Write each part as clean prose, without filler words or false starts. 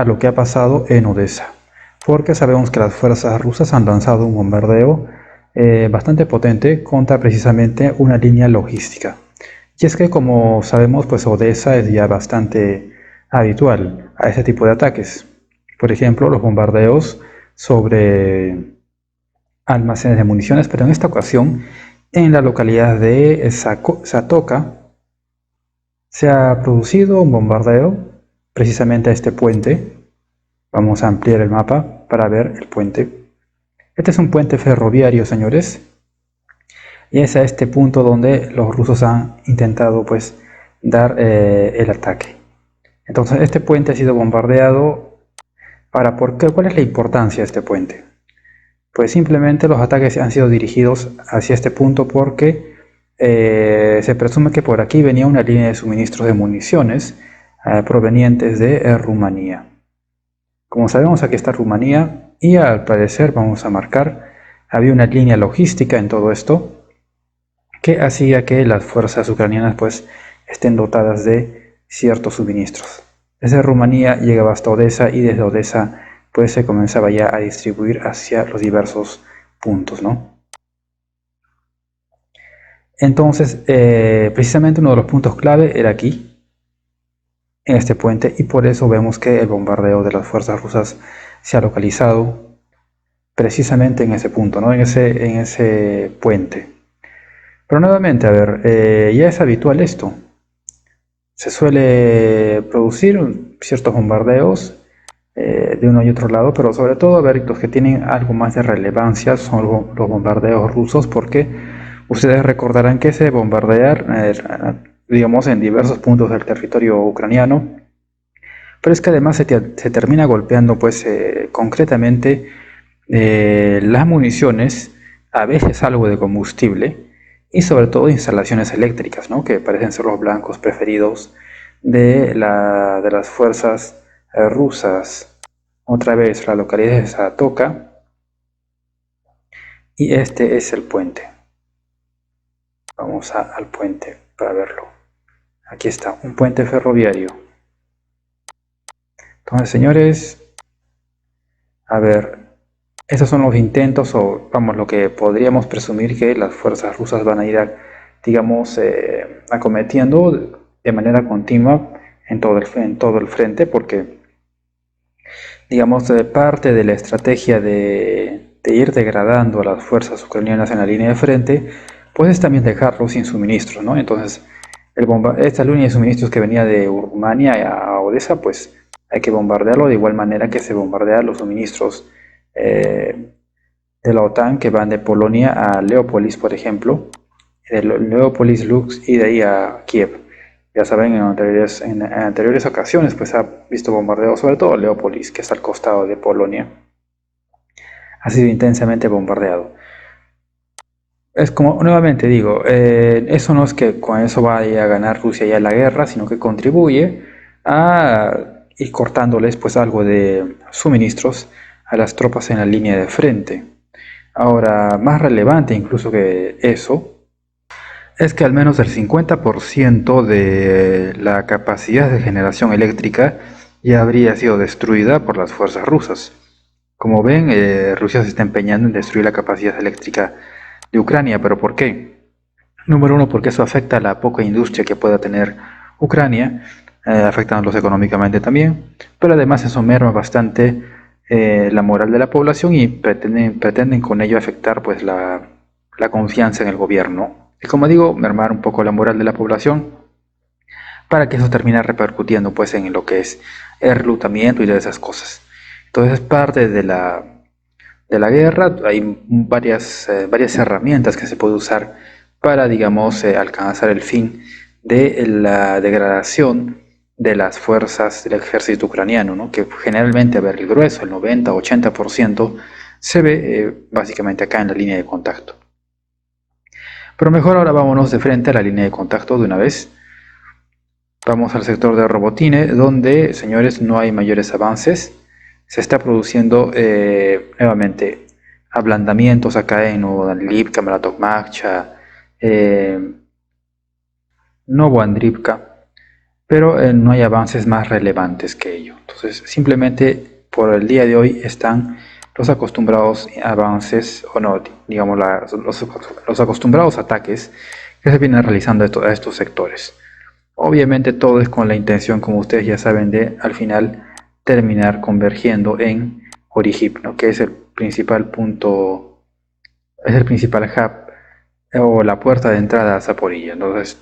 a lo que ha pasado en Odessa, porque sabemos que las fuerzas rusas han lanzado un bombardeo bastante potente contra precisamente una línea logística. Y es que, como sabemos, pues Odessa es ya bastante habitual a ese tipo de ataques. Por ejemplo, los bombardeos sobre almacenes de municiones, pero en esta ocasión en la localidad de Satoka se ha producido un bombardeo precisamente a este puente. Vamos a ampliar el mapa para ver el puente. Este es un puente ferroviario, señores, y es a este punto donde los rusos han intentado pues dar el ataque. Entonces este puente ha sido bombardeado. Ahora, ¿por qué? ¿Cuál es la importancia de este puente? Pues simplemente los ataques han sido dirigidos hacia este punto porque se presume que por aquí venía una línea de suministros de municiones provenientes de Rumanía. Como sabemos, aquí está Rumanía y al parecer, vamos a marcar, había una línea logística en todo esto que hacía que las fuerzas ucranianas pues estén dotadas de ciertos suministros. Desde Rumanía llegaba hasta Odessa y desde Odessa pues se comenzaba ya a distribuir hacia los diversos puntos, ¿no? Entonces, precisamente uno de los puntos clave era aquí, en este puente, y por eso vemos que el bombardeo de las fuerzas rusas se ha localizado precisamente en ese punto, ¿no? En ese puente. Pero nuevamente, a ver, ya es habitual esto. Se suele producir ciertos bombardeos de uno y otro lado, pero sobre todo, a ver, los que tienen algo más de relevancia son los bombardeos rusos, porque ustedes recordarán que se bombardean, digamos, en diversos puntos del territorio ucraniano, pero es que además se termina golpeando, pues, concretamente las municiones, a veces algo de combustible, y sobre todo instalaciones eléctricas, ¿no? Que parecen ser los blancos preferidos de las fuerzas rusas. Otra vez la localidad de Satoka, y este es el puente. Vamos al puente para verlo. Aquí está, un puente ferroviario. Entonces, señores, a ver, estos son los intentos, o vamos, lo que podríamos presumir que las fuerzas rusas van a ir, digamos, acometiendo de manera continua en todo el frente, porque, digamos, parte de la estrategia de ir degradando a las fuerzas ucranianas en la línea de frente, pues es también dejarlos sin suministros, ¿no? Entonces, esta línea de suministros que venía de Rumania a Odessa, pues hay que bombardearlo de igual manera que se bombardean los suministros de la OTAN que van de Polonia a Leópolis, por ejemplo, de Leópolis, Lutsk y de ahí a Kiev. Ya saben, en anteriores ocasiones pues ha visto bombardeos, sobre todo Leópolis, que está al costado de Polonia. Ha sido intensamente bombardeado. Es como, nuevamente digo, eso no es que con eso vaya a ganar Rusia ya la guerra, sino que contribuye a ir cortándoles pues algo de suministros a las tropas en la línea de frente. Ahora, más relevante incluso que eso, es que al menos el 50% de la capacidad de generación eléctrica ya habría sido destruida por las fuerzas rusas. Como ven, Rusia se está empeñando en destruir la capacidad eléctrica de Ucrania, pero ¿por qué? Número uno, porque eso afecta a la poca industria que pueda tener Ucrania, afectándolos económicamente también, pero además eso merma bastante la moral de la población y pretenden con ello afectar pues la confianza en el gobierno. Y como digo, mermar un poco la moral de la población para que eso termine repercutiendo pues en lo que es el reclutamiento y de esas cosas. Entonces, parte de la guerra, hay varias herramientas que se puede usar para, digamos, alcanzar el fin de la degradación de las fuerzas del ejército ucraniano, ¿no? Que generalmente, a ver, el grueso, el 90-80%, se ve básicamente acá en la línea de contacto. Pero mejor ahora vámonos de frente a la línea de contacto de una vez. Vamos al sector de Robotine, donde, señores, no hay mayores avances. Se está produciendo nuevamente ablandamientos acá en Novoandrivka, Maratokmakcha, Novoandrivka, pero no hay avances más relevantes que ello. Entonces, simplemente por el día de hoy están los acostumbrados avances, o no, digamos, los acostumbrados ataques que se vienen realizando a estos sectores. Obviamente todo es con la intención, como ustedes ya saben, de al final terminar convergiendo en Orihip, ¿no? Que es el principal punto, es el principal hub o la puerta de entrada a Zaporilla. Entonces,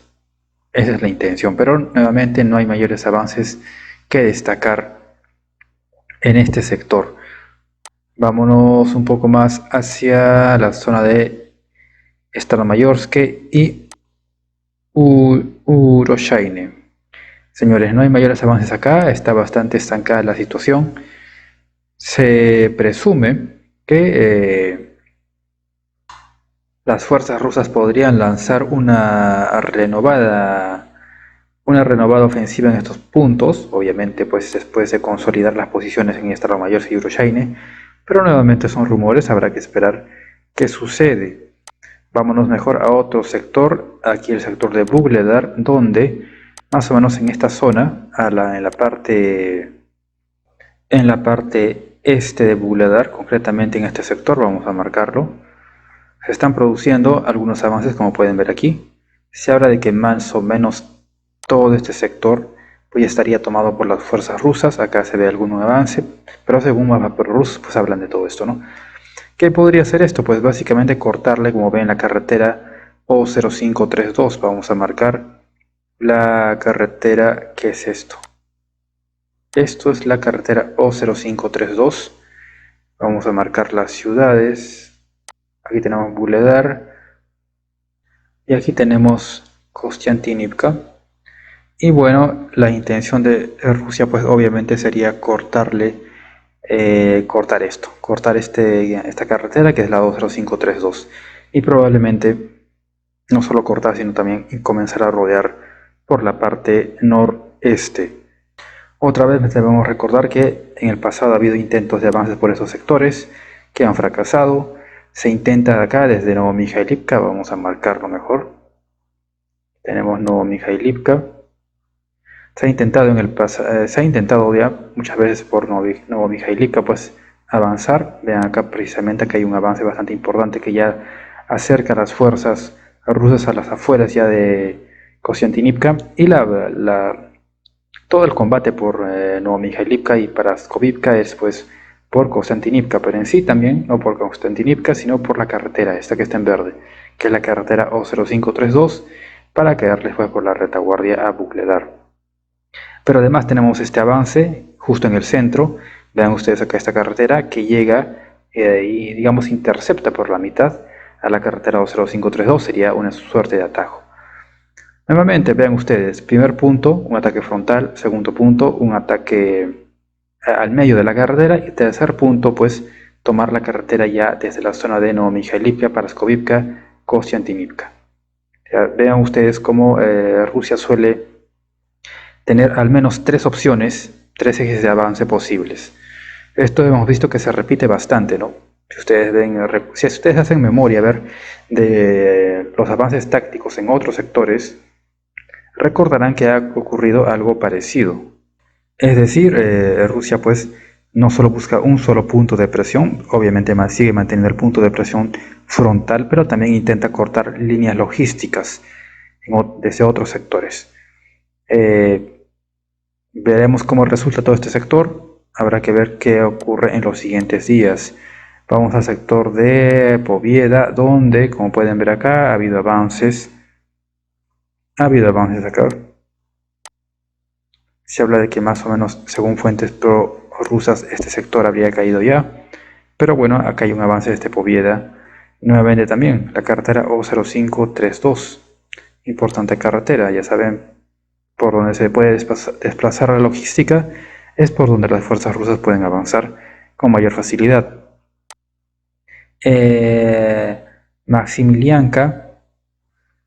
esa es la intención, pero nuevamente no hay mayores avances que destacar en este sector. Vámonos un poco más hacia la zona de Staromayorsk y Uroshaine. Señores, no hay mayores avances acá, está bastante estancada la situación. Se presume que las fuerzas rusas podrían lanzar una renovada ofensiva en estos puntos, obviamente pues después de consolidar las posiciones en Staromayorsk y Uroshaine, pero nuevamente son rumores, habrá que esperar qué sucede. Vámonos mejor a otro sector, aquí el sector de Vuhledar, donde más o menos en esta zona, en la parte este de Vuhledar, concretamente en este sector, vamos a marcarlo, se están produciendo algunos avances como pueden ver aquí. Se habla de que más o menos todo este sector pues ya estaría tomado por las fuerzas rusas. Acá se ve algún avance, pero según mapas rusos pues hablan de todo esto, ¿no? ¿Qué podría ser esto? Pues básicamente cortarle, como ven, la carretera O0532. Vamos a marcar la carretera. ¿Qué es esto? Esto es la carretera O0532. Vamos a marcar las ciudades. Aquí tenemos Vuhledar y aquí tenemos Kostiantynivka. Y bueno, la intención de Rusia pues obviamente sería cortar esta carretera que es la 20532 y probablemente no solo cortar sino también comenzar a rodear por la parte noreste. Otra vez debemos recordar que en el pasado ha habido intentos de avances por esos sectores que han fracasado. Se intenta acá desde Novomikhailivka, vamos a marcarlo mejor. Tenemos Novomikhailivka. Se ha intentado se ha intentado ya muchas veces por Novomikhailivka pues avanzar. Vean acá precisamente que hay un avance bastante importante que ya acerca a las fuerzas rusas a las afueras ya de Kostiantynivka y todo el combate por Novomikhailivka y Paraskovivka es pues por Kostiantynivka, pero en sí también no por Kostiantynivka sino por la carretera esta que está en verde, que es la carretera O0532, para quedarles pues por la retaguardia a Vuhledar. Pero además tenemos este avance justo en el centro. Vean ustedes acá esta carretera que llega y digamos intercepta por la mitad a la carretera 20532. Sería una suerte de atajo. Nuevamente vean ustedes, primer punto, un ataque frontal, segundo punto, un ataque al medio de la carretera y tercer punto, pues tomar la carretera ya desde la zona de Novomikhailivka, Paraskovivka, Kostiantynivka. Vean ustedes cómo Rusia suele tener al menos tres opciones, tres ejes de avance posibles. Esto hemos visto que se repite bastante, ¿no? Si ustedes hacen memoria, a ver, de los avances tácticos en otros sectores, recordarán que ha ocurrido algo parecido. Es decir, Rusia pues no solo busca un solo punto de presión, obviamente sigue manteniendo el punto de presión frontal, pero también intenta cortar líneas logísticas desde otros sectores. Veremos cómo resulta todo este sector. Habrá que ver qué ocurre en los siguientes días. Vamos al sector de Povieda, donde, como pueden ver acá, ha habido avances. Ha habido avances acá. Se habla de que más o menos, según fuentes pro-rusas, este sector habría caído ya. Pero bueno, acá hay un avance desde Povieda. Nuevamente también, la carretera O0532. Importante carretera, ya saben, por donde se puede desplazar la logística, es por donde las fuerzas rusas pueden avanzar con mayor facilidad.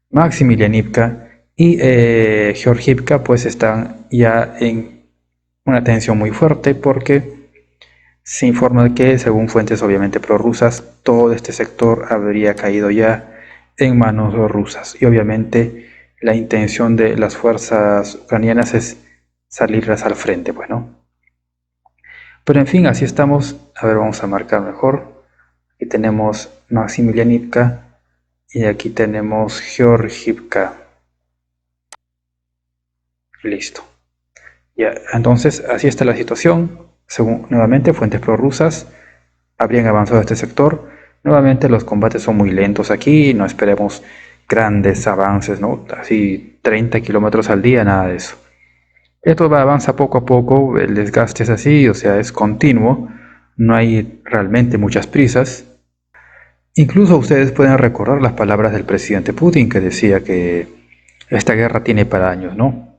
Maximilianivka y Georgivka pues están ya en una tensión muy fuerte porque se informa de que, según fuentes obviamente prorrusas, todo este sector habría caído ya en manos rusas y obviamente la intención de las fuerzas ucranianas es salirlas al frente, pues, ¿no? Pero en fin, así estamos. A ver, vamos a marcar mejor. Aquí tenemos Maximilianivka y aquí tenemos Georgivka. Listo. Ya, entonces así está la situación. Según nuevamente fuentes prorrusas, habrían avanzado a este sector. Nuevamente los combates son muy lentos aquí, no esperemos grandes avances, ¿no? Así 30 kilómetros al día, nada de eso. Esto avanza poco a poco, el desgaste es así, o sea, es continuo, no hay realmente muchas prisas. Incluso ustedes pueden recordar las palabras del presidente Putin que decía que esta guerra tiene para años, ¿no?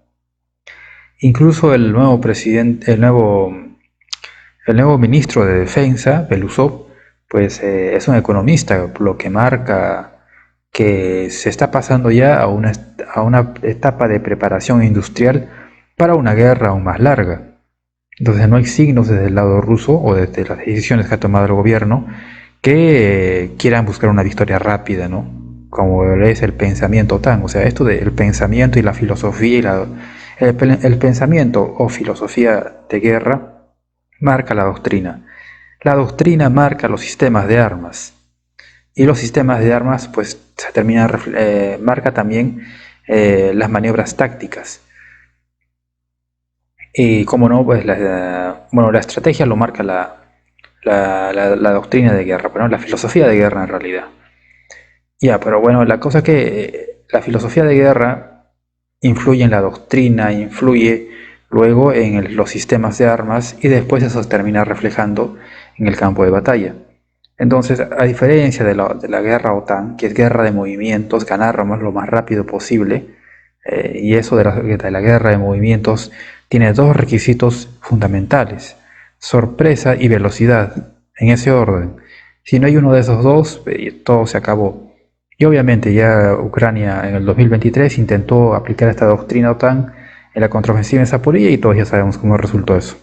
Incluso el nuevo presidente, el nuevo ministro de Defensa, Belousov, pues es un economista, lo que marca que se está pasando ya a una etapa de preparación industrial para una guerra aún más larga. Entonces no hay signos desde el lado ruso o desde las decisiones que ha tomado el gobierno que quieran buscar una victoria rápida, ¿no? Como es el pensamiento OTAN, o sea, esto del pensamiento y la filosofía el pensamiento o filosofía de guerra marca la doctrina. La doctrina marca los sistemas de armas. Y los sistemas de armas, pues, marca también las maniobras tácticas. Y como no, pues, la estrategia lo marca la doctrina de guerra, pero no la filosofía de guerra en realidad. Ya, pero bueno, la cosa es que la filosofía de guerra influye en la doctrina, influye luego en los sistemas de armas y después eso se termina reflejando en el campo de batalla. Entonces, a diferencia de la guerra OTAN, que es guerra de movimientos, ganar lo más rápido posible, y eso de la guerra de movimientos tiene dos requisitos fundamentales: sorpresa y velocidad, en ese orden. Si no hay uno de esos dos, todo se acabó. Y obviamente ya Ucrania en el 2023 intentó aplicar esta doctrina OTAN en la contraofensiva en Zaporilla y todos ya sabemos cómo resultó eso.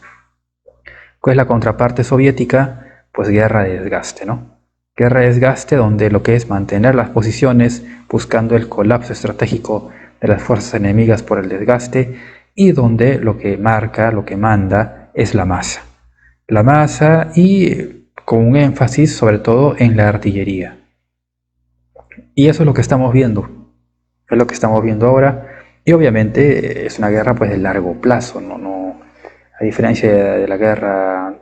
¿Cuál es la contraparte soviética? Pues guerra de desgaste, ¿no? Guerra de desgaste donde lo que es mantener las posiciones buscando el colapso estratégico de las fuerzas enemigas por el desgaste y donde lo que marca, lo que manda es la masa. La masa y con un énfasis sobre todo en la artillería. Y eso es lo que estamos viendo. Es lo que estamos viendo ahora. Y obviamente es una guerra pues de largo plazo, no, a diferencia de la guerra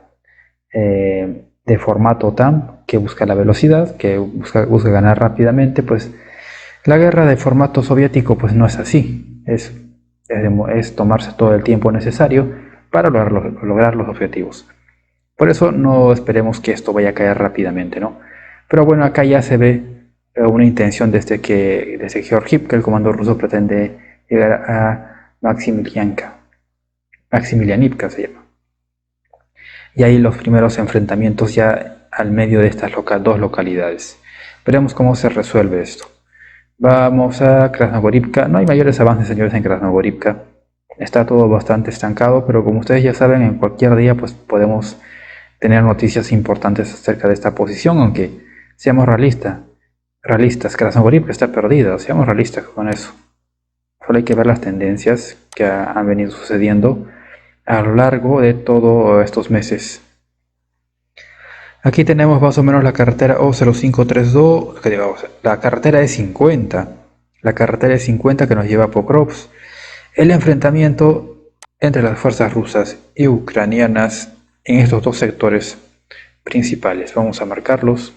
de formato OTAN, que busca la velocidad, que busca ganar rápidamente, pues la guerra de formato soviético pues no es así, es tomarse todo el tiempo necesario para lograr los objetivos. Por eso no esperemos que esto vaya a caer rápidamente, ¿no? Pero bueno, acá ya se ve una intención desde Georgiev, que el comando ruso pretende llegar a Maximilianivka se llama. Y ahí los primeros enfrentamientos ya al medio de estas dos localidades. Veremos cómo se resuelve esto. Vamos a Krasnogorivka. No hay mayores avances, señores, en Krasnogorivka. Está todo bastante estancado, pero como ustedes ya saben, en cualquier día pues podemos tener noticias importantes acerca de esta posición, aunque seamos realistas, Krasnogorivka está perdida, seamos realistas con eso. Solo hay que ver las tendencias que han venido sucediendo a lo largo de todos estos meses. Aquí tenemos más o menos la carretera O0532, la carretera E50, la carretera E50 que nos lleva a Pokrovsk. El enfrentamiento entre las fuerzas rusas y ucranianas en estos dos sectores principales. Vamos a marcarlos.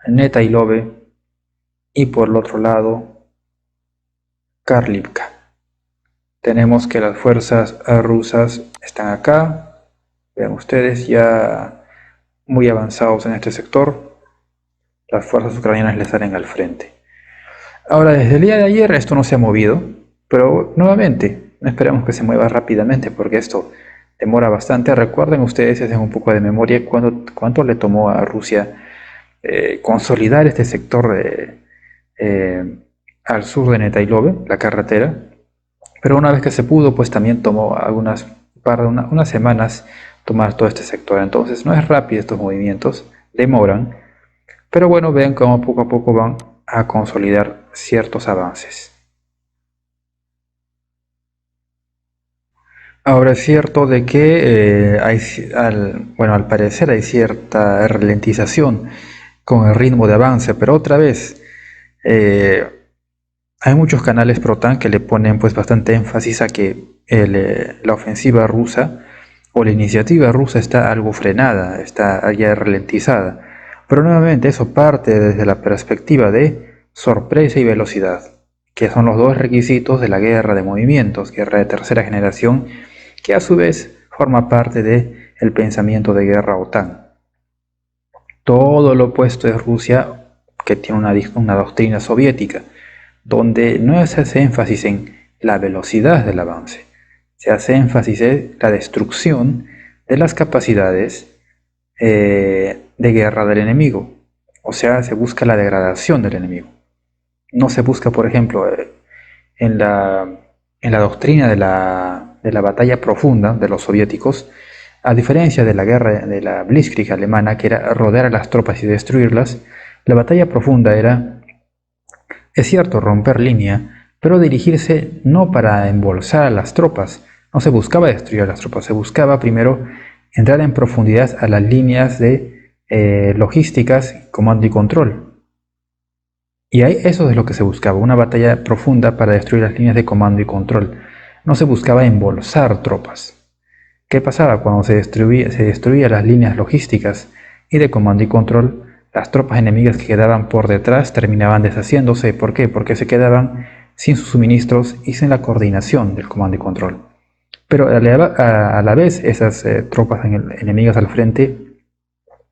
Netailove y por el otro lado Karlivka. Tenemos que las fuerzas rusas están acá. Vean ustedes, ya muy avanzados en este sector. Las fuerzas ucranianas les salen al frente. Ahora, desde el día de ayer esto no se ha movido, pero nuevamente, no esperemos que se mueva rápidamente porque esto demora bastante. Recuerden ustedes, si hacen un poco de memoria, cuánto le tomó a Rusia consolidar este sector al sur de Netailove, la carretera. Pero una vez que se pudo, pues también tomó unas semanas tomar todo este sector. Entonces no es rápido estos movimientos, demoran. Pero bueno, vean cómo poco a poco van a consolidar ciertos avances. Ahora es cierto de que bueno, al parecer hay cierta ralentización con el ritmo de avance, pero otra vez eh, hay muchos canales pro-OTAN que le ponen pues bastante énfasis a que la ofensiva rusa o la iniciativa rusa está algo frenada, está ya ralentizada. Pero nuevamente eso parte desde la perspectiva de sorpresa y velocidad, que son los dos requisitos de la guerra de movimientos, guerra de tercera generación, que a su vez forma parte del pensamiento de guerra OTAN. Todo lo opuesto es Rusia, que tiene una doctrina soviética, donde no se hace énfasis en la velocidad del avance, se hace énfasis en la destrucción de las capacidades de guerra del enemigo, o sea, se busca la degradación del enemigo. No se busca, por ejemplo, en la, en la doctrina de la batalla profunda de los soviéticos, a diferencia de la guerra de la Blitzkrieg alemana, que era rodear a las tropas y destruirlas, la batalla profunda era, es cierto, romper línea, pero dirigirse no para embolsar a las tropas, no se buscaba destruir a las tropas, se buscaba primero entrar en profundidad a las líneas de logísticas, comando y control. Y ahí eso es lo que se buscaba, una batalla profunda para destruir las líneas de comando y control. No se buscaba embolsar tropas. ¿Qué pasaba cuando se destruía las líneas logísticas y de comando y control? Las tropas enemigas que quedaban por detrás terminaban deshaciéndose. ¿Por qué? Porque se quedaban sin sus suministros y sin la coordinación del comando y control. Pero a la vez esas tropas enemigas al frente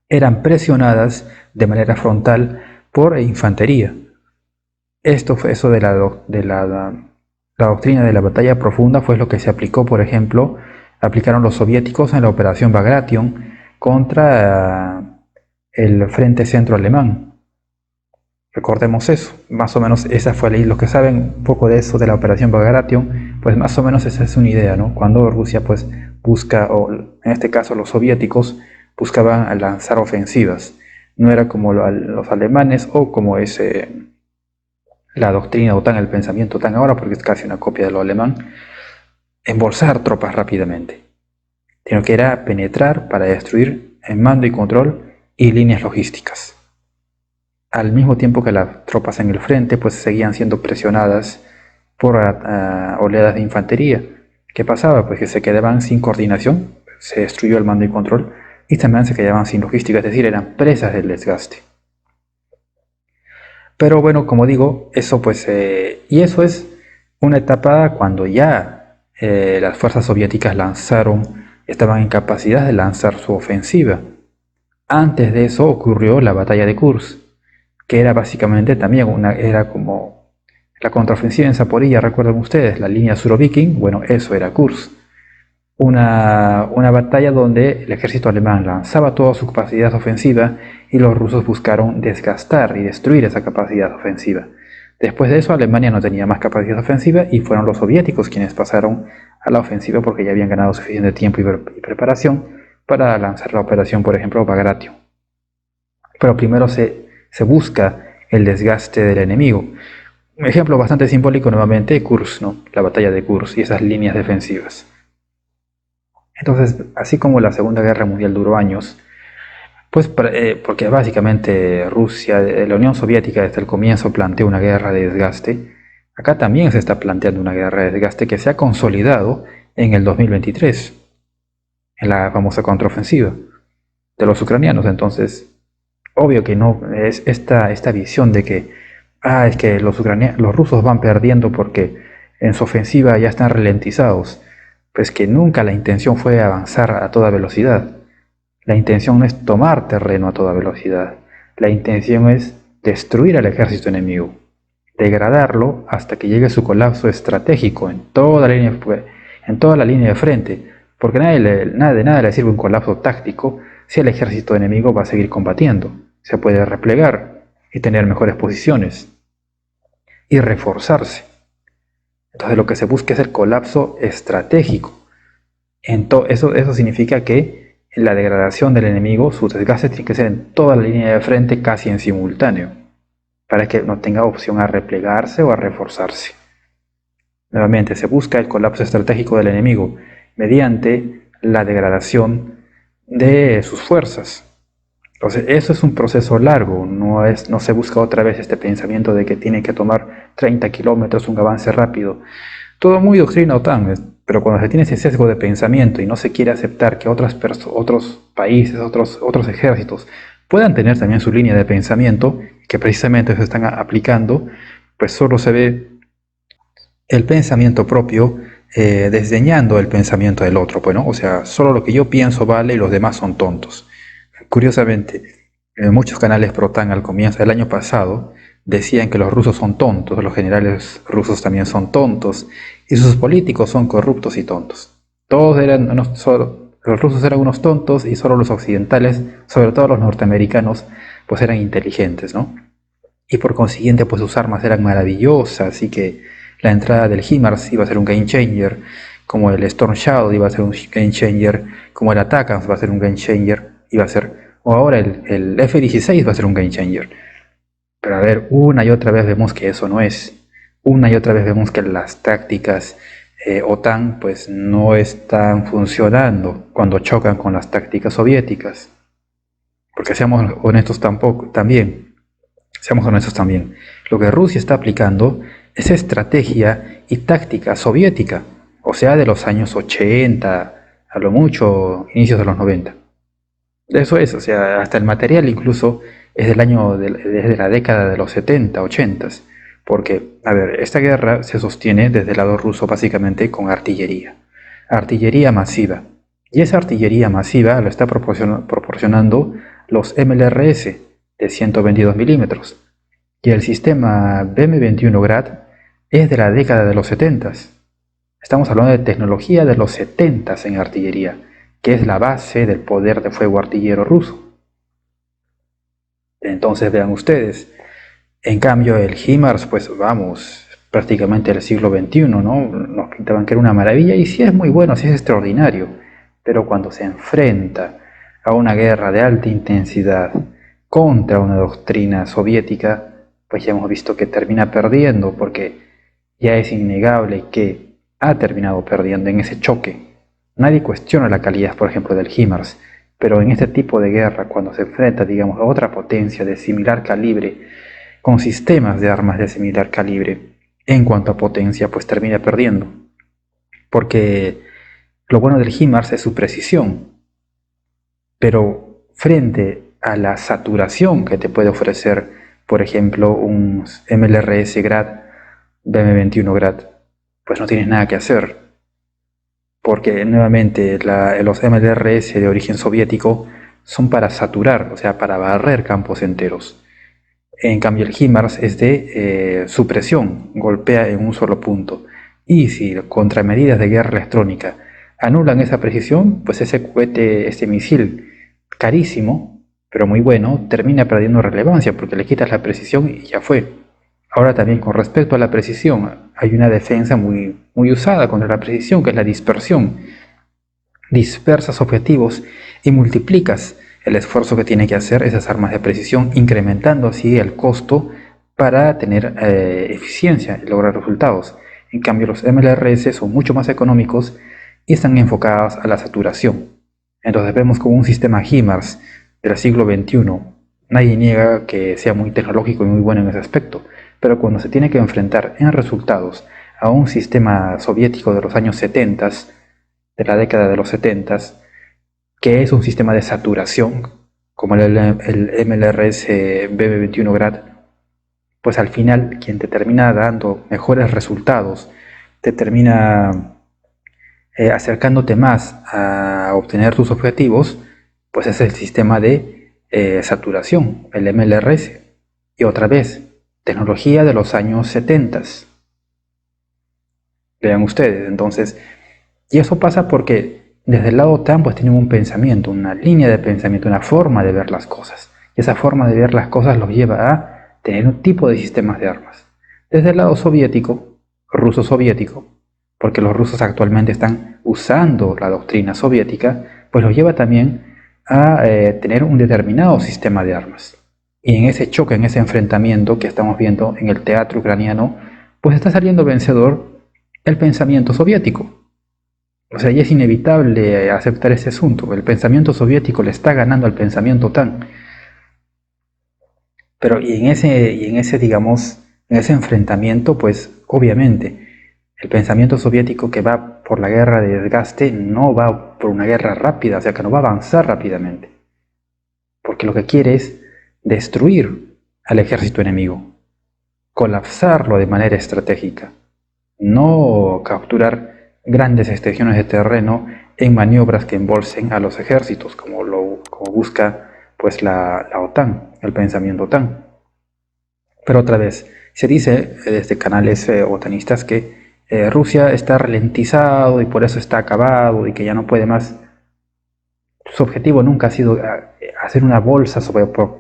eran presionadas de manera frontal por infantería. Esto fue eso la doctrina de la batalla profunda fue lo que se aplicó, por ejemplo, aplicaron los soviéticos en la operación Bagration contra el Frente Centro Alemán. Recordemos eso, más o menos esa fue los que saben un poco de eso de la operación Bagration, pues más o menos esa es una idea, ¿no? Cuando Rusia pues busca, o en este caso los soviéticos, buscaban lanzar ofensivas. No era como los alemanes o como ese la doctrina OTAN, el pensamiento OTAN ahora, porque es casi una copia de lo alemán, embolsar tropas rápidamente, sino que era penetrar para destruir en mando y control y líneas logísticas. Al mismo tiempo que las tropas en el frente pues seguían siendo presionadas por oleadas de infantería. ¿Qué pasaba? Pues que se quedaban sin coordinación, se destruyó el mando y control y también se quedaban sin logística, es decir, eran presas del desgaste. Pero bueno, como digo, eso pues, y eso es una etapa cuando ya las fuerzas soviéticas estaban en capacidad de lanzar su ofensiva. Antes de eso ocurrió la batalla de Kursk, que era básicamente también era como la contraofensiva en Zaporilla, recuerdan ustedes, la línea Surovikin, bueno, eso era Kursk. Una batalla donde el ejército alemán lanzaba toda su capacidad ofensiva y los rusos buscaron desgastar y destruir esa capacidad ofensiva. Después de eso Alemania no tenía más capacidad ofensiva y fueron los soviéticos quienes pasaron a la ofensiva porque ya habían ganado suficiente tiempo y preparación para lanzar la operación, por ejemplo, Bagration. Pero primero se busca el desgaste del enemigo. Un ejemplo bastante simbólico nuevamente, Kursk, ¿no? La batalla de Kursk y esas líneas defensivas. Entonces, así como la Segunda Guerra Mundial duró años, pues porque básicamente Rusia, la Unión Soviética desde el comienzo planteó una guerra de desgaste, acá también se está planteando una guerra de desgaste que se ha consolidado en el 2023, en la famosa contraofensiva de los ucranianos. Entonces, obvio que no es esta visión de que, es que los rusos van perdiendo porque en su ofensiva ya están ralentizados, pues que nunca la intención fue avanzar a toda velocidad. La intención no es tomar terreno a toda velocidad. La intención es destruir al ejército enemigo, degradarlo hasta que llegue su colapso estratégico en toda la línea de frente, porque de nada le sirve un colapso táctico si el ejército enemigo va a seguir combatiendo. Se puede replegar y tener mejores posiciones y reforzarse. Entonces lo que se busca es el colapso estratégico. Eso significa que la degradación del enemigo, su desgaste tiene que ser en toda la línea de frente casi en simultáneo, para que no tenga opción a replegarse o a reforzarse. Nuevamente, se busca el colapso estratégico del enemigo mediante la degradación de sus fuerzas. Entonces, eso es un proceso largo, no se busca otra vez este pensamiento de que tiene que tomar 30 kilómetros, un avance rápido. Todo muy doctrina OTAN, pero cuando se tiene ese sesgo de pensamiento y no se quiere aceptar que otros países, otros ejércitos puedan tener también su línea de pensamiento, que precisamente se están aplicando, pues solo se ve el pensamiento propio desdeñando el pensamiento del otro, pues, ¿no? O sea, solo lo que yo pienso vale y los demás son tontos. Curiosamente, muchos canales pro-OTAN al comienzo del año pasado decían que los rusos son tontos, los generales rusos también son tontos, y sus políticos son corruptos y tontos. Los rusos eran unos tontos y solo los occidentales, sobre todo los norteamericanos, pues eran inteligentes, ¿no? Y por consiguiente, pues sus armas eran maravillosas, y que la entrada del HIMARS iba a ser un game changer, como el Storm Shadow iba a ser un game changer, como el ATACMS va a ser un game changer, o ahora el F-16 va a ser un game changer. Pero a ver, una y otra vez vemos que eso no es. Una y otra vez vemos que las tácticas OTAN pues no están funcionando cuando chocan con las tácticas soviéticas. Porque seamos honestos también. Seamos honestos también. Lo que Rusia está aplicando es estrategia y táctica soviética. O sea, de los años 80, a lo mucho, inicios de los 90. Eso es, o sea, hasta el material incluso es desde la década de los 70, 80, porque, a ver, esta guerra se sostiene desde el lado ruso básicamente con artillería masiva, y esa artillería masiva lo está proporcionando los MLRS de 122 milímetros, y el sistema BM-21 Grad es de la década de los 70. Estamos hablando de tecnología de los 70 en artillería, que es la base del poder de fuego artillero ruso. Entonces vean ustedes, en cambio el HIMARS, pues vamos, prácticamente del siglo XXI, ¿no? Nos pintaban que era una maravilla, y sí es muy bueno, sí es extraordinario, pero cuando se enfrenta a una guerra de alta intensidad contra una doctrina soviética, pues ya hemos visto que termina perdiendo, porque ya es innegable que ha terminado perdiendo en ese choque. Nadie cuestiona la calidad, por ejemplo, del HIMARS, pero en este tipo de guerra, cuando se enfrenta, digamos, a otra potencia de similar calibre, con sistemas de armas de similar calibre, en cuanto a potencia, pues termina perdiendo. Porque lo bueno del HIMARS es su precisión, pero frente a la saturación que te puede ofrecer, por ejemplo, un MLRS Grad, BM-21 Grad, pues no tienes nada que hacer. Porque nuevamente los MLRS de origen soviético son para saturar, o sea, para barrer campos enteros. En cambio el HIMARS es de supresión, golpea en un solo punto. Y si contramedidas de guerra electrónica anulan esa precisión, pues ese cohete, este misil carísimo, pero muy bueno, termina perdiendo relevancia porque le quitas la precisión y ya fue. Ahora también con respecto a la precisión, hay una defensa muy usada contra la precisión, que es la dispersión. Dispersas objetivos y multiplicas el esfuerzo que tienen que hacer esas armas de precisión, incrementando así el costo para tener eficiencia y lograr resultados. En cambio, los MLRS son mucho más económicos y están enfocados a la saturación. Entonces vemos como un sistema HIMARS del siglo XXI, nadie niega que sea muy tecnológico y muy bueno en ese aspecto, pero cuando se tiene que enfrentar en resultados a un sistema soviético de los años 70, de la década de los 70, que es un sistema de saturación, como el MLRS BB21 Grad, pues al final quien te termina dando mejores resultados, te termina acercándote más a obtener tus objetivos, pues es el sistema de saturación, el MLRS. Y otra vez, tecnología de los años 70. Vean ustedes, entonces, y eso pasa porque desde el lado OTAN pues tienen un pensamiento, una línea de pensamiento, una forma de ver las cosas. Y esa forma de ver las cosas los lleva a tener un tipo de sistemas de armas. Desde el lado soviético, ruso-soviético, porque los rusos actualmente están usando la doctrina soviética, pues los lleva también a tener un determinado sistema de armas. Y en ese choque, en ese enfrentamiento que estamos viendo en el teatro ucraniano, pues está saliendo vencedor el pensamiento soviético. O sea, y es inevitable aceptar ese asunto. El pensamiento soviético le está ganando al pensamiento OTAN. Pero digamos, en ese enfrentamiento, pues obviamente el pensamiento soviético que va por la guerra de desgaste no va por una guerra rápida, o sea que no va a avanzar rápidamente, porque lo que quiere es destruir al ejército enemigo, colapsarlo de manera estratégica, no capturar grandes extensiones de terreno en maniobras que embolsen a los ejércitos, como busca pues la OTAN, el pensamiento OTAN. Pero otra vez, se dice desde canales otanistas que Rusia está ralentizado y por eso está acabado y que ya no puede más. Su objetivo nunca ha sido hacer una bolsa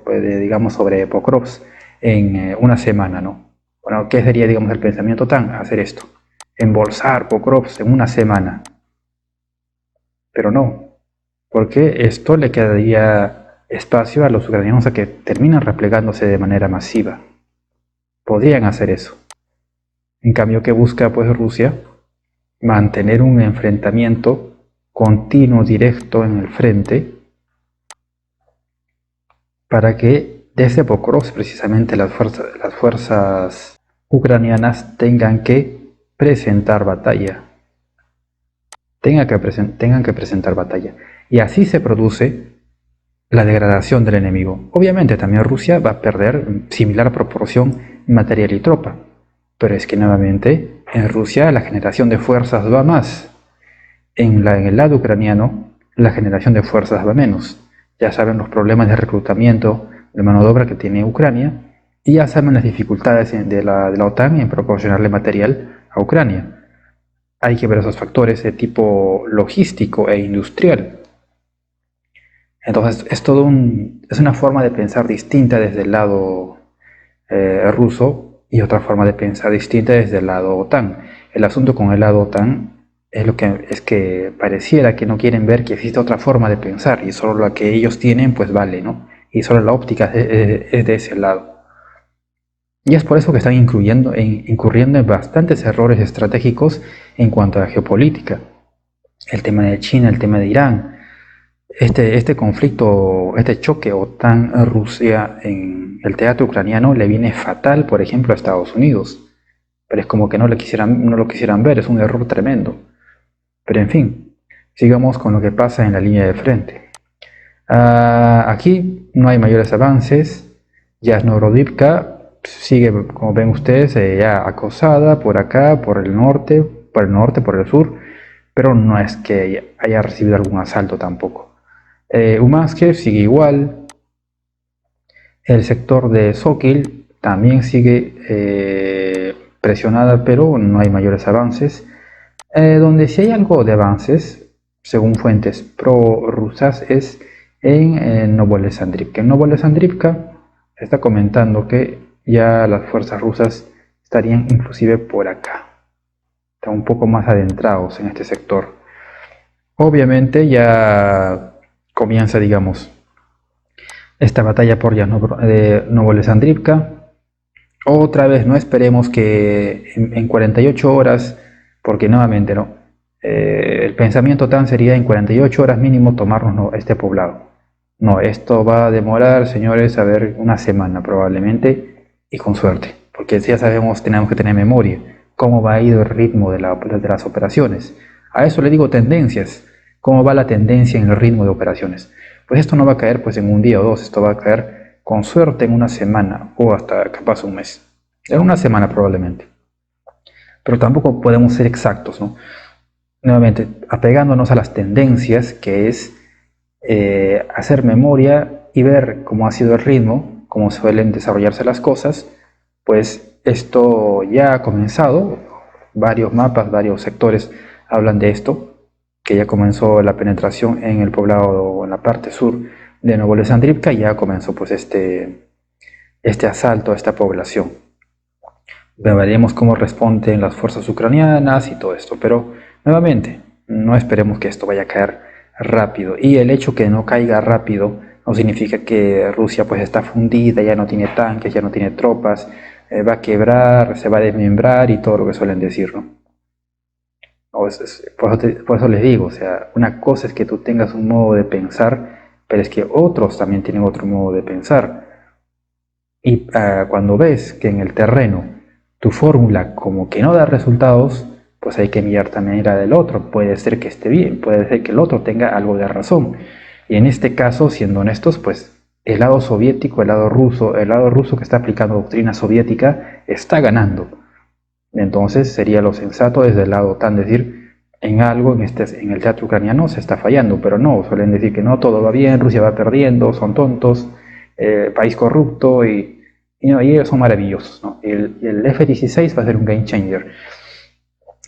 digamos, sobre Pokrovsk en una semana, ¿no? Bueno, ¿qué sería, digamos, el pensamiento OTAN? Hacer esto, embolsar Pokrovsk en una semana. Pero no, porque esto le quedaría espacio a los ucranianos a que terminan replegándose de manera masiva. Podrían hacer eso. En cambio, ¿qué busca pues Rusia? Mantener un enfrentamiento continuo, directo en el frente, para que desde Pokrovsk precisamente las fuerzas ucranianas tengan que presentar batalla. Tengan que presentar batalla. Y así se produce la degradación del enemigo. Obviamente también Rusia va a perder similar proporción material y tropa. Pero es que nuevamente en Rusia la generación de fuerzas va más. En el lado ucraniano la generación de fuerzas va menos. Ya saben los problemas de reclutamiento de mano de obra que tiene Ucrania y ya saben las dificultades de la OTAN en proporcionarle material a Ucrania. Hay que ver esos factores de tipo logístico e industrial. Entonces es una forma de pensar distinta desde el lado ruso y otra forma de pensar distinta desde el lado OTAN. El asunto con el lado OTAN es que pareciera que no quieren ver que existe otra forma de pensar y solo la que ellos tienen pues vale, ¿no? Y solo la óptica es de ese lado. Y es por eso que están incurriendo en bastantes errores estratégicos en cuanto a geopolítica. El tema de China, el tema de Irán, este conflicto, este choque OTAN-Rusia en el teatro ucraniano le viene fatal, por ejemplo, a Estados Unidos. Pero es como que no lo quisieran ver, es un error tremendo. Pero en fin, sigamos con lo que pasa en la línea de frente. Aquí no hay mayores avances. Yasnorodivka sigue, como ven ustedes, ya acosada por acá, por el norte, por el sur, pero no es que haya recibido algún asalto tampoco. Umanskev sigue igual. El sector de Sokil también sigue presionada, pero no hay mayores avances. Donde sí hay algo de avances, según fuentes pro-rusas, es en Novolesandrivka. En Novolesandrivka se está comentando que ya las fuerzas rusas estarían inclusive por acá. Están un poco más adentrados en este sector. Obviamente ya comienza, digamos, esta batalla por Novolesandrivka. Otra vez, no esperemos que en 48 horas, porque nuevamente no. El pensamiento tan sería en 48 horas mínimo tomarnos este poblado. No, esto va a demorar, señores, a ver, una semana probablemente y con suerte. Porque ya sabemos, tenemos que tener memoria, cómo va a ir el ritmo de las operaciones. A eso le digo tendencias. ¿Cómo va la tendencia en el ritmo de operaciones? Pues esto no va a caer pues en un día o dos, esto va a caer con suerte en una semana o hasta capaz un mes. En una semana probablemente. Pero tampoco podemos ser exactos, ¿no? Nuevamente, apegándonos a las tendencias, que es hacer memoria y ver cómo ha sido el ritmo, cómo suelen desarrollarse las cosas, pues esto ya ha comenzado. Varios mapas, varios sectores hablan de esto, que ya comenzó la penetración en el poblado o en la parte sur de Novolesandrivka, y ya comenzó pues este asalto a esta población. Veremos cómo responden las fuerzas ucranianas y todo esto, pero nuevamente, no esperemos que esto vaya a caer rápido. Y el hecho que no caiga rápido no significa que Rusia pues está fundida, ya no tiene tanques, ya no tiene tropas, va a quebrar, se va a desmembrar y todo lo que suelen decir, ¿no? No, por eso les digo, o sea, una cosa es que tú tengas un modo de pensar, pero es que otros también tienen otro modo de pensar. Y cuando ves que en el terreno tu fórmula como que no da resultados, pues hay que mirar también la del otro. Puede ser que esté bien, puede ser que el otro tenga algo de razón. Y en este caso, siendo honestos, pues el lado soviético, el lado ruso que está aplicando doctrina soviética, está ganando. Entonces sería lo sensato desde el lado OTAN decir, en algo en el teatro ucraniano se está fallando, pero no, suelen decir que no, todo va bien, Rusia va perdiendo, son tontos, país corrupto y ellos son maravillosos, ¿no? El F-16 va a ser un game changer,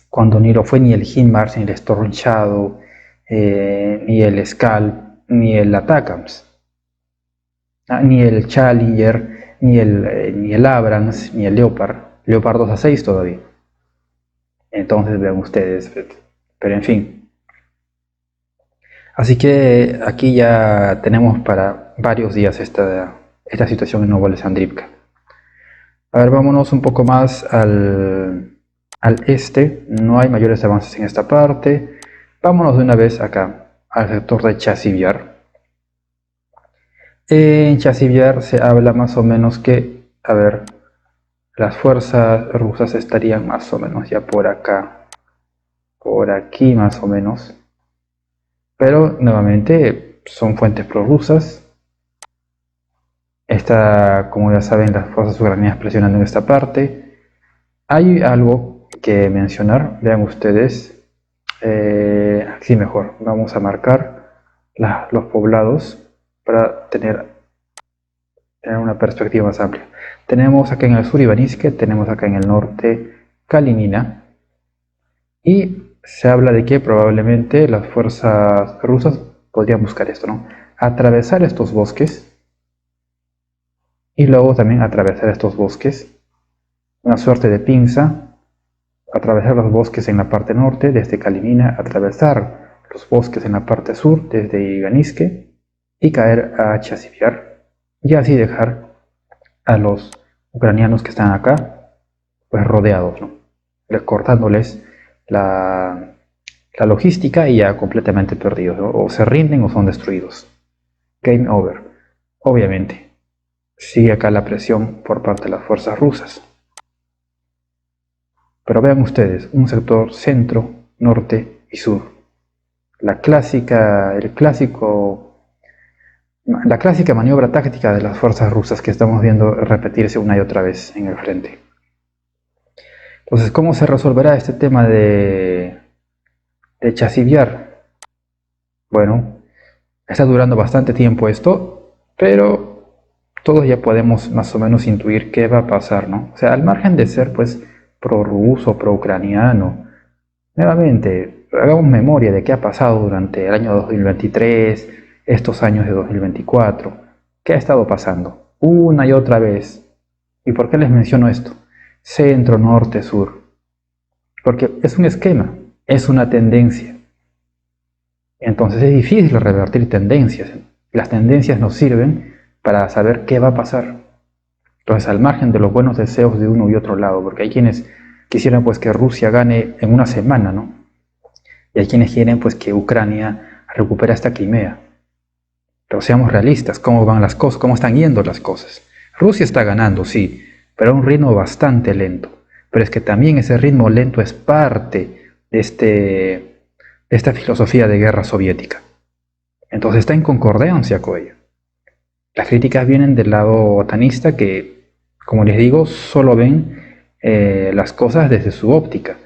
cuando ni lo fue ni el HIMARS, ni el Storm Shadow, ni el Scalp, ni el ATACMS, ni el Challenger, ni el Abrams, ni el Leopard 2A6 todavía. Entonces vean ustedes, pero en fin. Así que aquí ya tenemos para varios días esta situación en Novoalexandrivka. A ver, vámonos un poco más al este. No hay mayores avances en esta parte. Vámonos de una vez acá, al sector de Chasiv-Yar. En Chasiv-Yar se habla más o menos que, a ver, las fuerzas rusas estarían más o menos ya por acá, por aquí más o menos. Pero nuevamente son fuentes prorrusas. Está, como ya saben, las fuerzas ucranianas presionando en esta parte. Hay algo que mencionar, vean ustedes. Aquí mejor, vamos a marcar los poblados para tener una perspectiva más amplia. Tenemos acá en el sur Ivaniske, tenemos acá en el norte Kalinina. Y se habla de que probablemente las fuerzas rusas podrían buscar esto, ¿no? Atravesar estos bosques y luego también atravesar estos bosques, una suerte de pinza, atravesar los bosques en la parte norte desde Kalinina, atravesar los bosques en la parte sur desde Iganiske y caer a Chasiv-Yar y así dejar a los ucranianos que están acá pues rodeados, ¿no? Cortándoles la logística y ya completamente perdidos, ¿no? O se rinden o son destruidos. Game over. Obviamente, sigue acá la presión por parte de las fuerzas rusas. Pero vean ustedes, un sector centro, norte y sur. La clásica maniobra táctica de las fuerzas rusas que estamos viendo repetirse una y otra vez en el frente. Entonces, ¿cómo se resolverá este tema de Chasiv-Yar? Bueno, está durando bastante tiempo esto, pero todos ya podemos más o menos intuir qué va a pasar, ¿no? O sea, al margen de ser pues prorruso, pro-ucraniano, nuevamente, hagamos memoria de qué ha pasado durante el año 2023, estos años de 2024, qué ha estado pasando una y otra vez. ¿Y por qué les menciono esto? Centro, norte, sur. Porque es un esquema, es una tendencia. Entonces es difícil revertir tendencias. Las tendencias nos sirven para saber qué va a pasar. Entonces, al margen de los buenos deseos de uno y otro lado, porque hay quienes quisieran pues que Rusia gane en una semana, ¿no? Y hay quienes quieren pues que Ucrania recupere esta Crimea. Pero seamos realistas, ¿cómo van las cosas? ¿Cómo están yendo las cosas? Rusia está ganando, sí, pero a un ritmo bastante lento. Pero es que también ese ritmo lento es parte de esta filosofía de guerra soviética. Entonces está en concordancia con ello. Las críticas vienen del lado otanista que, como les digo, solo ven las cosas desde su óptica.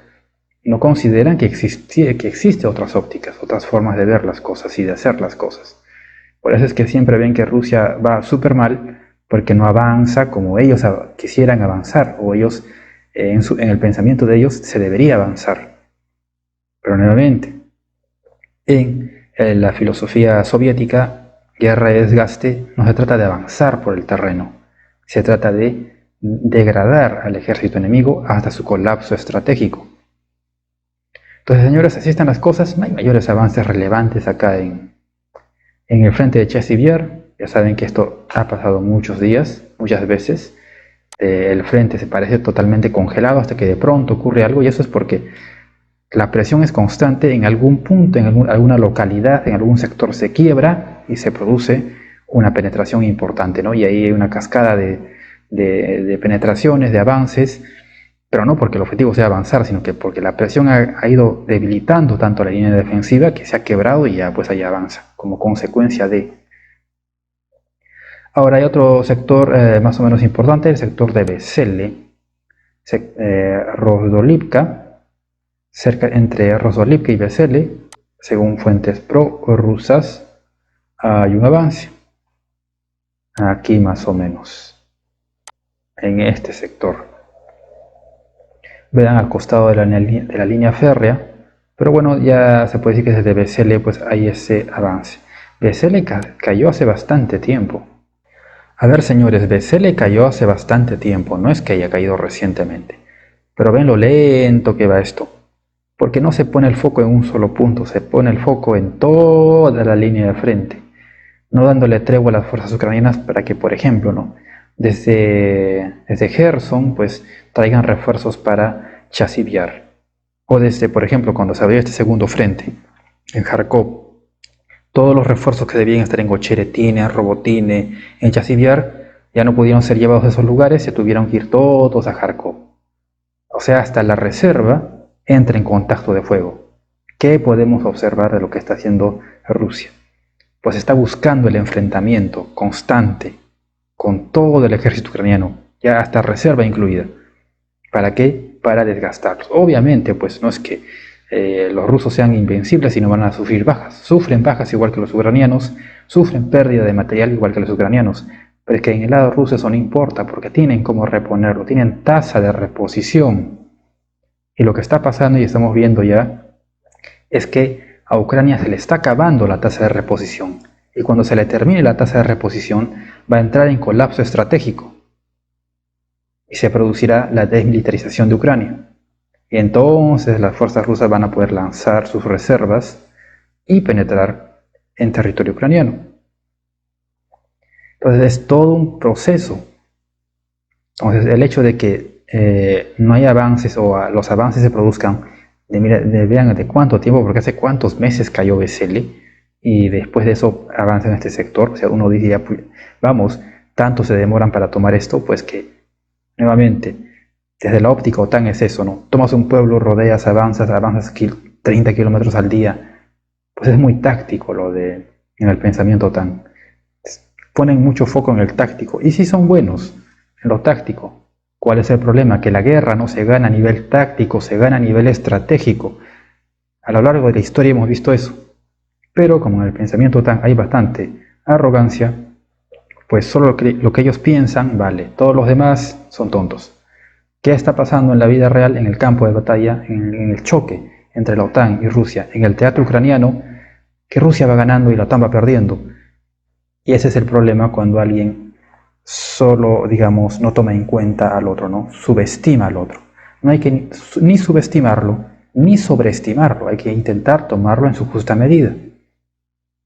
No consideran que existe otras ópticas, otras formas de ver las cosas y de hacer las cosas. Por eso es que siempre ven que Rusia va súper mal porque no avanza como ellos quisieran avanzar, o ellos, en el pensamiento de ellos, se debería avanzar. Pero nuevamente, en la filosofía soviética, guerra y desgaste no se trata de avanzar por el terreno, se trata de degradar al ejército enemigo hasta su colapso estratégico. Entonces, señores, así están las cosas, no hay mayores avances relevantes acá en el frente de Chasiv-Yar. Ya saben que esto ha pasado muchos días, muchas veces. El frente se parece totalmente congelado hasta que de pronto ocurre algo, y eso es porque La presión es constante, en algún punto, en alguna localidad, en algún sector se quiebra y se produce una penetración importante, ¿no? Y ahí hay una cascada de penetraciones, de avances, pero no porque el objetivo sea avanzar, sino que porque la presión ha ido debilitando tanto la línea defensiva que se ha quebrado y ya pues ahí avanza, como consecuencia de. Ahora hay otro sector más o menos importante, el sector de Vesele, Rozdolivka, entre Rozdolivka y Vesele, según fuentes pro-rusas, hay un avance. Aquí más o menos, en este sector. Vean al costado de la línea férrea, pero bueno, ya se puede decir que desde Vesele pues hay ese avance. Vesele cayó hace bastante tiempo. A ver, señores, Vesele cayó hace bastante tiempo, no es que haya caído recientemente. Pero ven lo lento que va esto. Porque no se pone el foco en un solo punto, se pone el foco en toda la línea de frente, no dándole tregua a las fuerzas ucranianas para que, por ejemplo, ¿no? desde Gerson, pues traigan refuerzos para Chasiv-Yar. O desde, por ejemplo, cuando se abrió este segundo frente, en Kharkov, todos los refuerzos que debían estar en Ocheretine, en Robotine, en Chasiv-Yar, ya no pudieron ser llevados a esos lugares, se tuvieron que ir todos a Kharkov. O sea, hasta la reserva entra en contacto de fuego. ¿Qué podemos observar de lo que está haciendo Rusia? Pues está buscando el enfrentamiento constante con todo el ejército ucraniano, ya hasta reserva incluida. ¿Para qué? Para desgastarlos. Obviamente, pues no es que los rusos sean invencibles y no van a sufrir bajas. Sufren bajas igual que los ucranianos, sufren pérdida de material igual que los ucranianos. Pero es que en el lado ruso eso no importa, porque tienen cómo reponerlo, tienen tasa de reposición. Y lo que está pasando y estamos viendo ya es que a Ucrania se le está acabando la tasa de reposición. Y cuando se le termine la tasa de reposición, va a entrar en colapso estratégico. Y se producirá la desmilitarización de Ucrania. Y entonces las fuerzas rusas van a poder lanzar sus reservas y penetrar en territorio ucraniano. Entonces es todo un proceso. Entonces el hecho de que no hay avances o los avances se produzcan, vean de cuánto tiempo, porque hace cuántos meses cayó Vesele y después de eso avanza en este sector. O sea, uno dice, ya, vamos, tanto se demoran para tomar esto, pues que nuevamente, desde la óptica OTAN es eso, ¿no? Tomas un pueblo, rodeas, avanzas 30 kilómetros al día. Pues es muy táctico en el pensamiento OTAN. Ponen mucho foco en el táctico. Y sí son buenos en lo táctico. ¿Cuál es el problema? Que la guerra no se gana a nivel táctico, se gana a nivel estratégico. A lo largo de la historia hemos visto eso. Pero como en el pensamiento OTAN hay bastante arrogancia, pues solo lo que ellos piensan vale. Todos los demás son tontos. ¿Qué está pasando en la vida real, en el campo de batalla, en el choque entre la OTAN y Rusia, en el teatro ucraniano? Que Rusia va ganando y la OTAN va perdiendo. Y ese es el problema cuando alguien solo, digamos, no toma en cuenta al otro, ¿no? Subestima al otro. No hay que ni subestimarlo, ni sobreestimarlo. Hay que intentar tomarlo en su justa medida.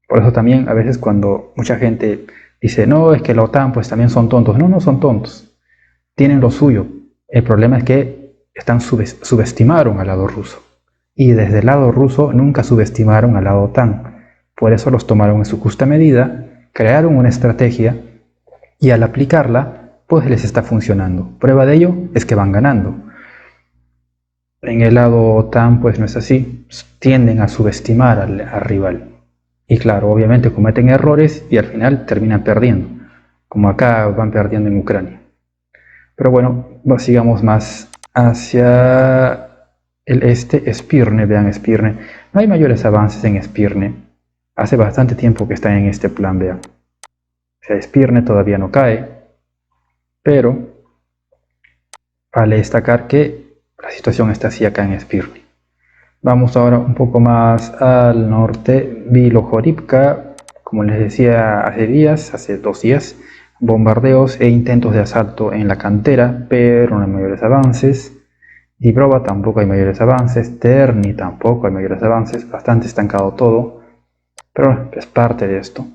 Por eso también a veces cuando mucha gente dice, no, es que la OTAN pues también son tontos. No, no son tontos. Tienen lo suyo. El problema es que subestimaron al lado ruso. Y desde el lado ruso nunca subestimaron al lado OTAN. Por eso los tomaron en su justa medida, crearon una estrategia y al aplicarla, pues les está funcionando. Prueba de ello es que van ganando. En el lado OTAN, pues no es así. Tienden a subestimar al rival. Y claro, obviamente cometen errores y al final terminan perdiendo. Como acá van perdiendo en Ucrania. Pero bueno, sigamos más hacia el este. Spirne, vean Spirne. No hay mayores avances en Spirne. Hace bastante tiempo que están en este plan, vean. O sea, Spirne todavía no cae, pero vale destacar que la situación está así acá en Spirne. Vamos ahora un poco más al norte, Bilohorivka, como les decía hace 2 días, bombardeos e intentos de asalto en la cantera, pero no hay mayores avances. Dibrova tampoco hay mayores avances, Terni tampoco hay mayores avances, bastante estancado todo, pero es parte de esto.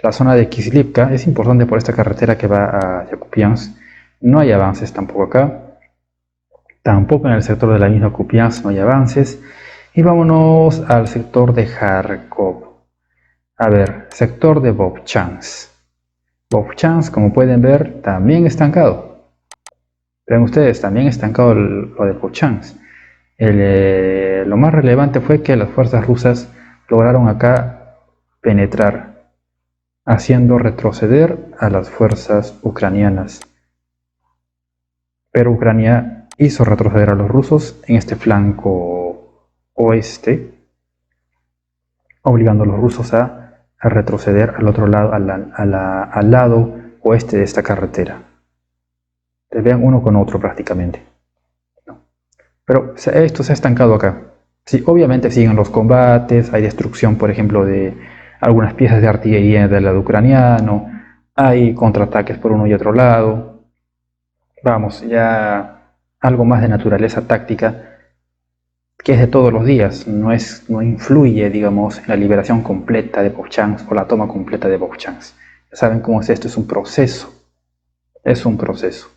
La zona de Kislivka es importante por esta carretera que va a Kupiansk. No hay avances tampoco acá. Tampoco en el sector de la misma Kupiansk no hay avances. Y vámonos al sector de Kharkov. A ver, sector de Vovchansk. Vovchansk, como pueden ver, también estancado. Ven ustedes, también estancado lo de Vovchansk. Lo más relevante fue que las fuerzas rusas lograron acá penetrar, haciendo retroceder a las fuerzas ucranianas. Pero Ucrania hizo retroceder a los rusos en este flanco oeste, obligando a los rusos a retroceder al otro lado, al lado oeste de esta carretera. Te vean uno con otro prácticamente. Pero esto se ha estancado acá. Sí, obviamente siguen los combates, hay destrucción, por ejemplo, de algunas piezas de artillería del lado ucraniano, hay contraataques por uno y otro lado. Vamos, ya algo más de naturaleza táctica, que es de todos los días, no influye, digamos, en la liberación completa de Vovchansk o la toma completa de Vovchansk. Ya saben cómo es esto, es un proceso. Es un proceso.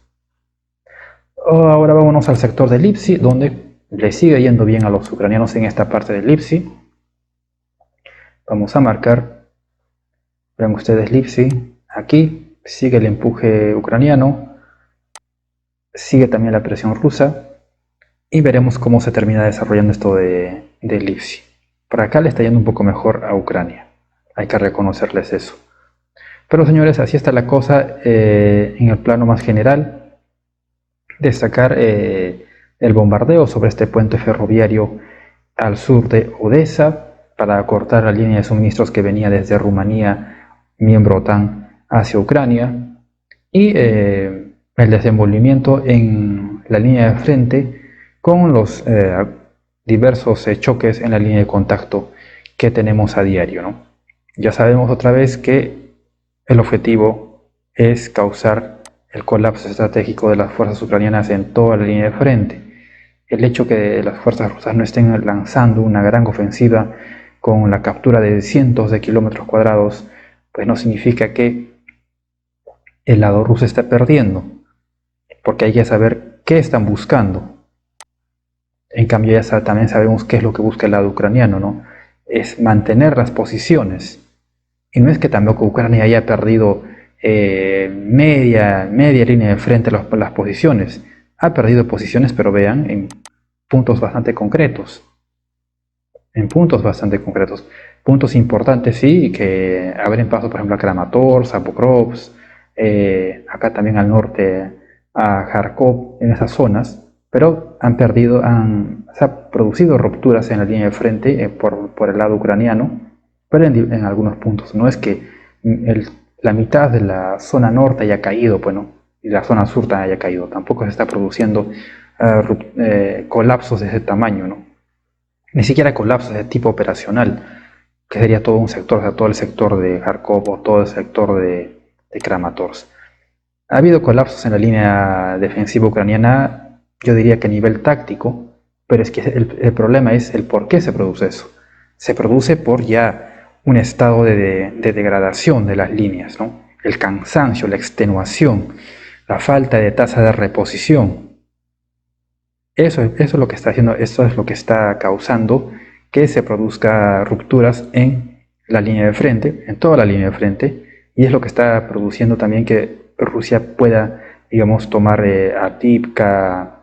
Ahora vámonos al sector de Lipsy, donde le sigue yendo bien a los ucranianos en esta parte de Lipsy. Vamos a marcar, ven ustedes Lipsy, aquí sigue el empuje ucraniano, sigue también la presión rusa, y veremos cómo se termina desarrollando esto de Lipsy. Por acá le está yendo un poco mejor a Ucrania, hay que reconocerles eso. Pero señores, así está la cosa en el plano más general. Destacar el bombardeo sobre este puente ferroviario al sur de Odessa para cortar la línea de suministros que venía desde Rumanía, miembro OTAN, hacia Ucrania, y el desenvolvimiento en la línea de frente con los diversos choques en la línea de contacto que tenemos a diario, ¿no? Ya sabemos otra vez que el objetivo es causar el colapso estratégico de las fuerzas ucranianas en toda la línea de frente. El hecho que las fuerzas rusas no estén lanzando una gran ofensiva con la captura de cientos de kilómetros cuadrados, pues no significa que el lado ruso esté perdiendo, porque hay que saber qué están buscando. En cambio también sabemos qué es lo que busca el lado ucraniano, ¿no? Es mantener las posiciones. Y no es que tampoco Ucrania haya perdido media línea de frente las posiciones. Ha perdido posiciones, pero vean, en puntos bastante concretos. En puntos bastante concretos. Puntos importantes, sí, que abren paso, por ejemplo, a Kramatorsk, a Pokrovsk, acá también al norte, a Kharkov, en esas zonas, pero se han producido rupturas en la línea de frente por el lado ucraniano, pero en algunos puntos. No es que la mitad de la zona norte haya caído, bueno, y la zona sur también haya caído. Tampoco se está produciendo colapsos de ese tamaño, ¿no? Ni siquiera colapsos de tipo operacional, que sería todo un sector, o sea, todo el sector de Kharkov o todo el sector de Kramatorsk. Ha habido colapsos en la línea defensiva ucraniana, yo diría que a nivel táctico, pero es que el problema es el por qué se produce eso. Se produce por ya un estado de degradación de las líneas, ¿no? El cansancio, la extenuación, la falta de tasa de reposición. Eso es lo que está haciendo, eso es lo que está causando que se produzca rupturas en la línea de frente, en toda la línea de frente, y es lo que está produciendo también que Rusia pueda, digamos, tomar Avdiivka,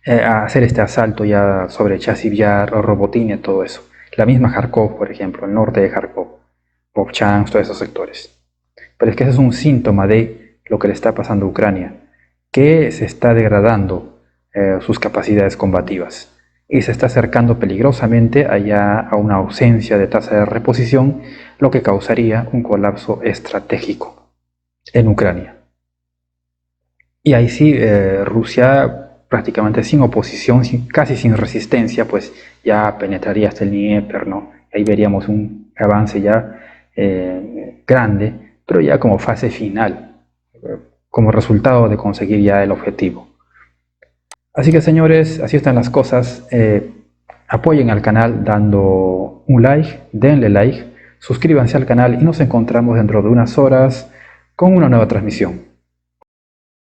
a hacer este asalto ya sobre Chasiv Yar o Robotyne, todo eso. La misma Kharkov, por ejemplo, el norte de Kharkov, Vovchansk, todos esos sectores. Pero es que ese es un síntoma de lo que le está pasando a Ucrania, que se está degradando sus capacidades combativas y se está acercando peligrosamente allá a una ausencia de tasa de reposición, lo que causaría un colapso estratégico en Ucrania. Y ahí sí, Rusia prácticamente sin oposición, casi sin resistencia, pues ya penetraría hasta el Dnieper, ¿no? Ahí veríamos un avance ya grande, pero ya como fase final, como resultado de conseguir ya el objetivo. Así que señores, así están las cosas. Apoyen al canal dando un like, denle like, suscríbanse al canal y nos encontramos dentro de unas horas con una nueva transmisión.